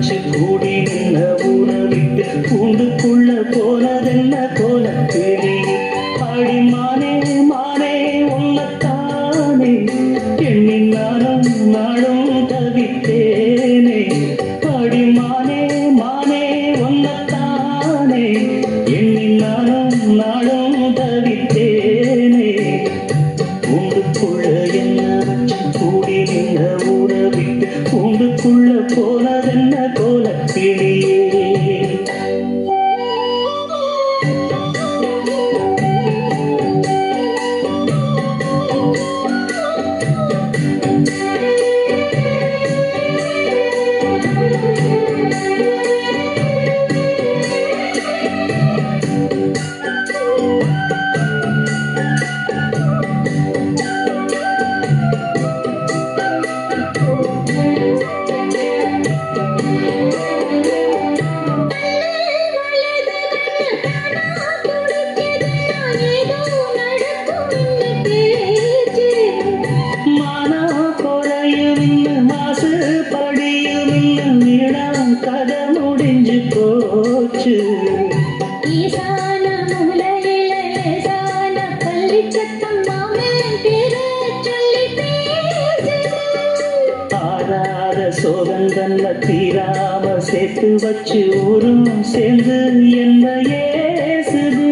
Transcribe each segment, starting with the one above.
வச்சு கூடி நின்ன ஊரை விட்டு கூண்டுக்குள்ள போனதென்ன கோலக்கிளி ஆடி மானே மானே உள்ளத்தானே எண்ணி நானும் நாளும் தவித்தேனே ஆடி மானே மானே உள்ளத்தானே எண்ணி நானும் நாளும் தவித்தேனே கூண்டுக்குள்ள என்ன வச்சு கூடி நின்ன ஊரை விட்டு கூண்டுக்குள்ள போனதென்ன கோலக்கிளியே கதை முடிஞ்சு போச்சு ஈசான மூலையில லேசான பள்ளி சத்தம் மாமன் பேரை சொல்லி பேசு ஆறாத சோகங்கள்ல தீராம சேர்த்து வச்சு ஊரும் சேர்ந்து என்ன ஏசுது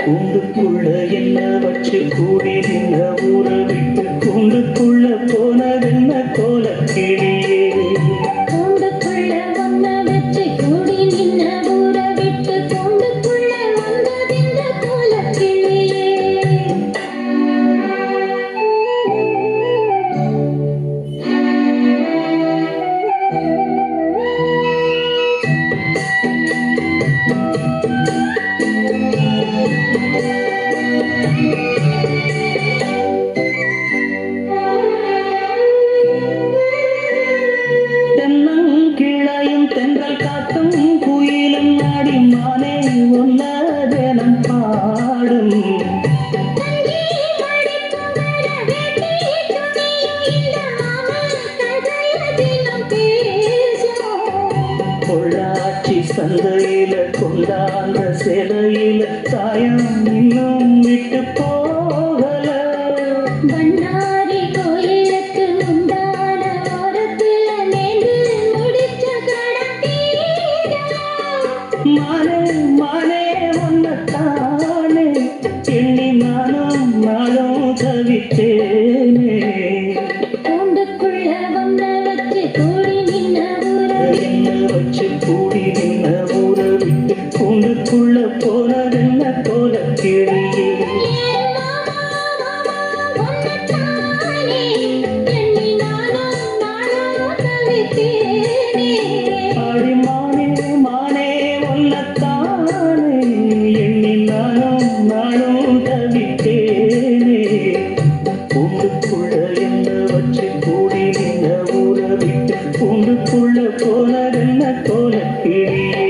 கூண்டுக்குள்ள என்ன வச்சு கூடி நின்ன ஊரை விட்டு கூண்டுக்குள்ள போனதென்ன கோலக்கிளியே கூண்டுக்குள்ள ஒன்ன வச்சு கூடி நின்ன ஊரை விட்டு கூண்டுக்குள்ள வந்ததென்ன கோலக்கிளியே தென்னங்கிளையும் தென்றல் காட்டும் குயிலும் ஆடி மானே உன்னதனம் பாடும் பொள்ளாச்சி சந்தையில கொண்டாந்த சிலையில சாயம் இன்னும் விட்டு போகல பண்ணாரி கோயிலுக்கு உண்டான ஓரத்துல நேர்ந்து முடிச்ச கடத்தீரா மானே மானே ஒன்னத்தானே எண்ணி நானும் நாளும் தவித்தேனே கூண்டுக்குள்ள வந்த வச்சு கூடி நின்ன ஊரை என்ன வச்சு கூடி நின்ன ஊரை விட்டு கூண்டுக்குள்ள போனதென்ன கோலக்கிளியே ஆடி மானே மானே ஒன்னத்தானே எண்ணி நானும் நாளும் தவித்தேனே கூண்டுக்குள்ள என்ன வச்சு கூடி நின்ன ஊரை விட்டு கூண்டுக்குள்ள போனதென்ன கோலக்கிளியே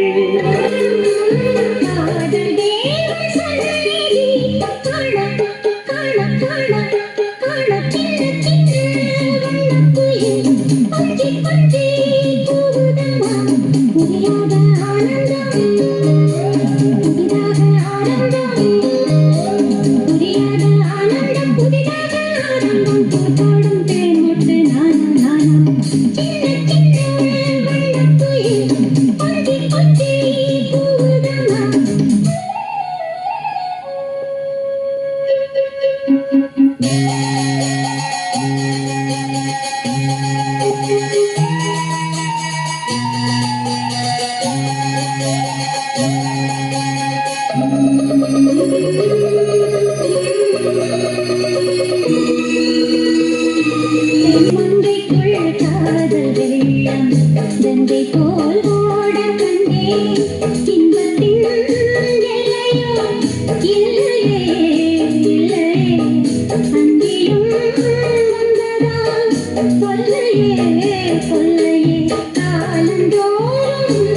காலந்தோறும்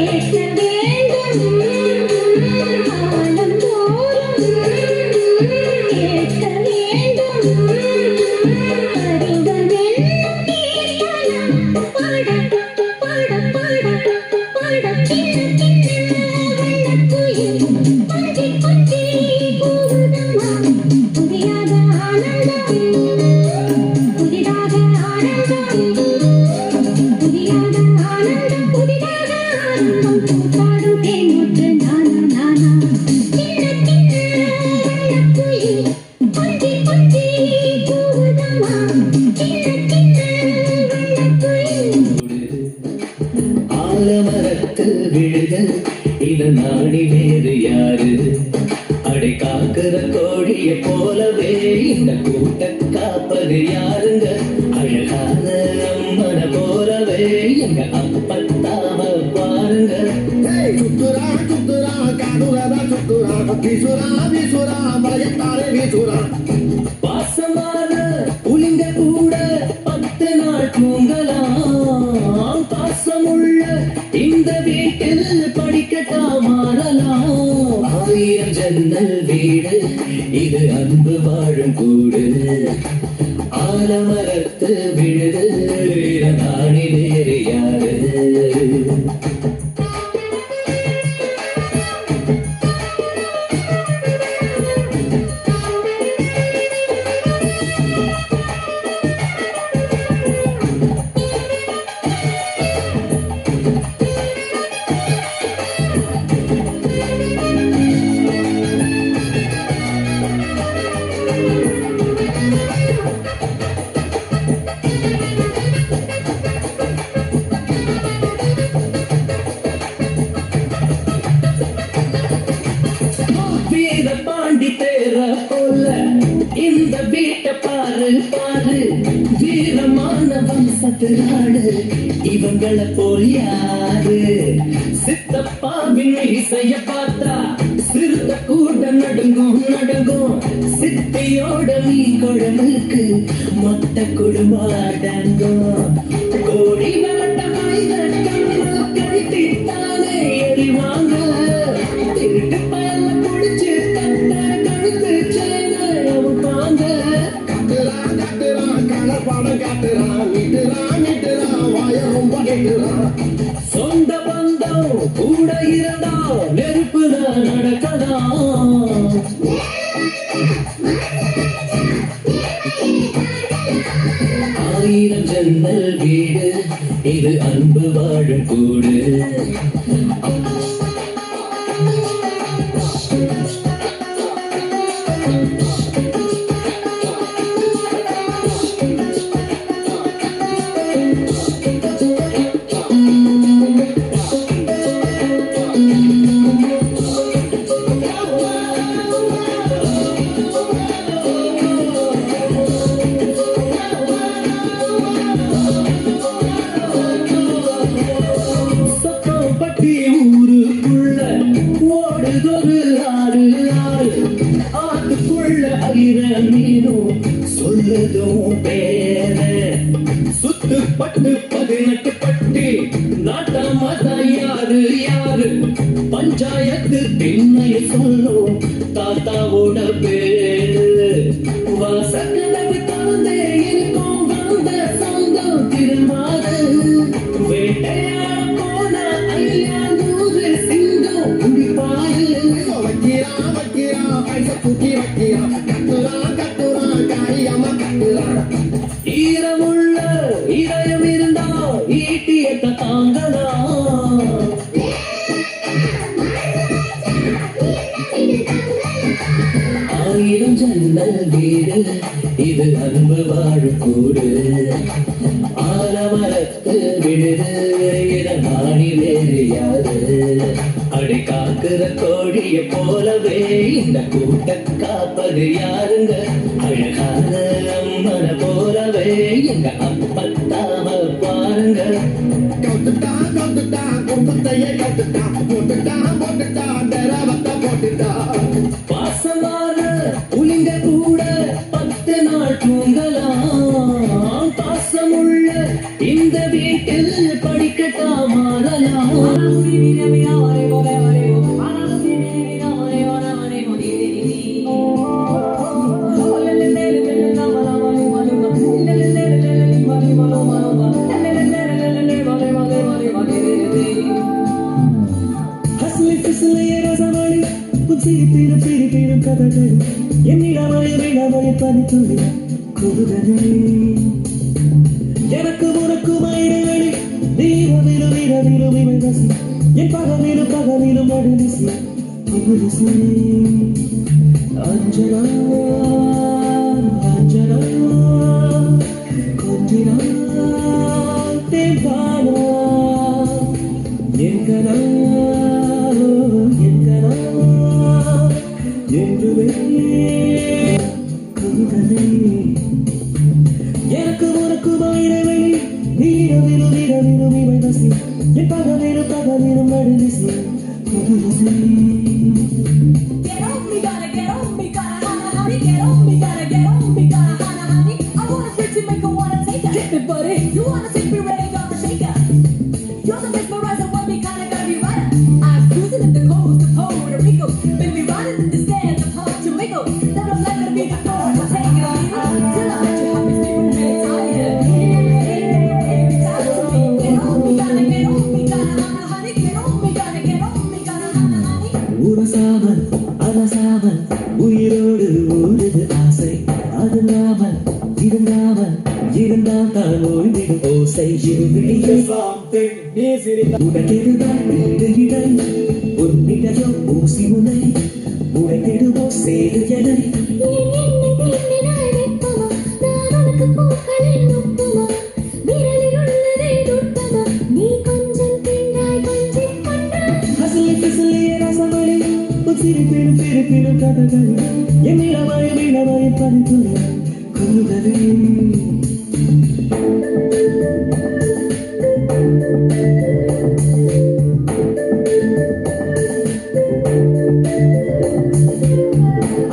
கேட்க வேண்டும் கோழிய போலவே இந்த கூட்ட காப்பது யாருங்க அழகான அம்மன போலவே எங்க அப்பத்தாவ பாருங்க சுத்துரா சுத்துரா காதுரா சுத்துரா வீசுரா வீசுரா வளையத்தாரே வீசுரா பாசமான புலிங்க கூட 10 நாள் தூங்கலாம் பாசமுள்ள இந்த வீட்டில் படிக்கட்டா மாறலாம் 1000 ஜன்னல் வீடு இது அன்பு வாழும் கூடு ஆலமரத்து விழுது நாணி வேறு யாரு வீர பாண்டி தேர போல இந்த வீட்டை பாரு பாரு வீரமான வம்சத்து நாடு இவங்களை போல் யாரு சித்தப்பாவின் இசைய பார்த்தா சிறுத்த கூட நடுங்கும் நடுங்கும் சித்தியோட மீ குழம்புக்கு மொத்த குடும்பம் அடங்கும் கோடி வளர்த்த கழித்தானே எறிவாங்க திருட்டு பயல குடிச்சு கட்ட கழுத்து சேன பாங்க கட்டுரா கட்டுரா கலப்பாடம் காட்டுரா நீட்டுரா நீட்டுரா வாய ரொம்ப நீட்டுரா சொந்த பந்தம் கூட இருந்தா நெருப்புல நடக்கலாம் 1000 ஜன்னல் வீடு இது அன்பு வாழும் கூடு பட்டி ஊருக்குள்ள ஓடுதொரு ஆறு ஆறு ஆத்துக்குள்ள அகிர மீனும் சொல்லுதும் பேர சுத்து பட்டு 18 பட்டி நாட்டமாத யாரு யாரு பஞ்சாயத்து திண்ணைய சொல்லும் தாத்தாவோட பேரு வாசக்கதவு திறந்தே இருக்கும் வந்த சொந்தம் திருமாறு வேட்டையாட போன 500 சிங்கம் குடிப்பாரு வைக்கிறா வைக்கிறா பைசா தூக்கி வைக்கிறா கட்டுரா கட்டுரா காரியமா கட்டுரா ஈரமுள்ள இதயம் இருந்தா ஈட்டியத்தை தாங்கலாம் 1000 ஜன்னல் வீடு இது அன்பு வாழும் கூடு ஆலமரத்து விடுது நாணி வேறு யாரு அடி காக்குற கோழிய போலவே இந்த கூட்ட காப்பது யாருங்க அழகான அம்மன போலவே எங்க அப்பத்தாவ பாருங்க கவுத்துட்டா கவுத்துட்டா கும்பத்தையே கவுத்துட்டா போட்டுட்டா போட்டுட்டா டெராவத்தா போட்டுட்டா பாசமான புலிங்க கூட 10 நாள் தூங்கலாம் பாசமுள்ள இந்த வீட்டில் படிக்கட்டா மாறலாம் சிரிப்பிலும் கதைகள் என்னிடமய பதித்துள்ளி குருகனே எனக்கு உனக்கு மயிரவெளி நீரவிலும் இரவிலும் இவை வசி என் பகலிலும் நடுநிசி புகுதிசி அஞ்சனா அஞ்சனா கொஞ்சினா தேவானா எங்கனா என்றுமே buddy. You wanna take me ready, got the shaker. You're the mesmerizer, one me kinda gotta be right. I'm cruising in the coast of Puerto Rico. Baby, riding in the sands of Hot Jamaica. That I'm not gonna be before I take it on you. Till I let you have me sleeping really tired. Talk to me, get on me, gotta get on me, gotta honey, get on me, gotta get on me, gotta honey. உரசாமல் அலசாமல் உயிரோடு ஊடுது ஆசை அதுங்காமல் இருந்தாமல் இருந்தால் தான் ஓய்ந்திடும் ஓசை இருவிழியை உனக்கெதுதான் வீடு இடை உன்னிடையோ ஊசி முனை உடைத்திடுவோ சேது எனை சிரிப்பிலும் சிரிப்பிலும் கதகளி என் இளமயம் பறித்துள்ள குருகலே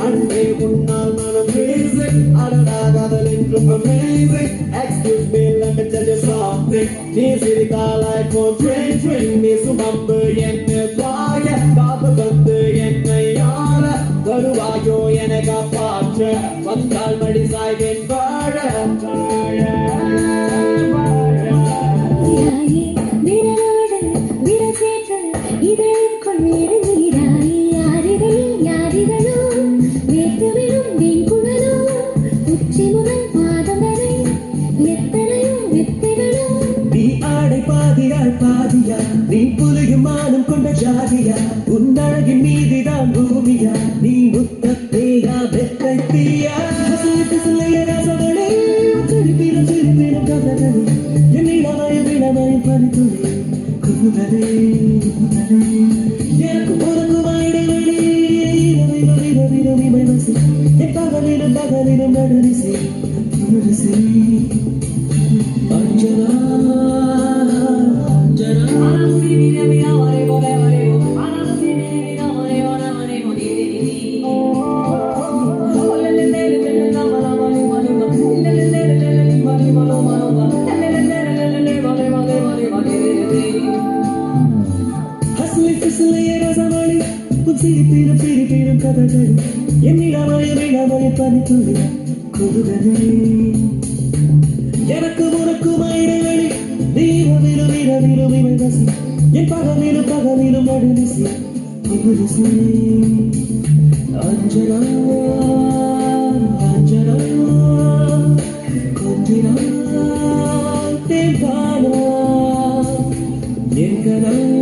அன்பே உன்னால் மனம் amazing அடடாகாதல் என்றும் amazing excuse me let me tell you something நீ சிரித்தாலாய் போன் train நீ சுமம்பு என்ன தாய காப்பு வந்து என்னை யார வருவாயோ என காப்பாற்ற வந்தால் மடி சாய்வேன் வாழ பாதியா நீ புலியும் மானம் கொண்ட ஜாதியா உன்னழகின் மீதுதான் பூமியா நீ முத்தப்பேயா வெத்தையா ரசங்களே சிரிப்பிலும் சிரிப்பிலும் கதகளே என் இளமயம் பறித்துள்ளே குருகலே எனக்கு உனக்குமா இடைவெளி இரவிரவிரவிரவி மனசு என் பகலிலும் நடுரிசை அஞ்சனா சிரிப்பிலும் சிரிப்பிலும் கதகளி என் இளமயம் பறித்துள்ளே குருகலே எனக்கு உனக்குமா இடைவெளி இரவிலும் இமைவசி என் பகலிலும் நடுநிசி குருதிசி அஞ்சனா அஞ்சனா கொஞ்சினா தேன்பானா என் கனவு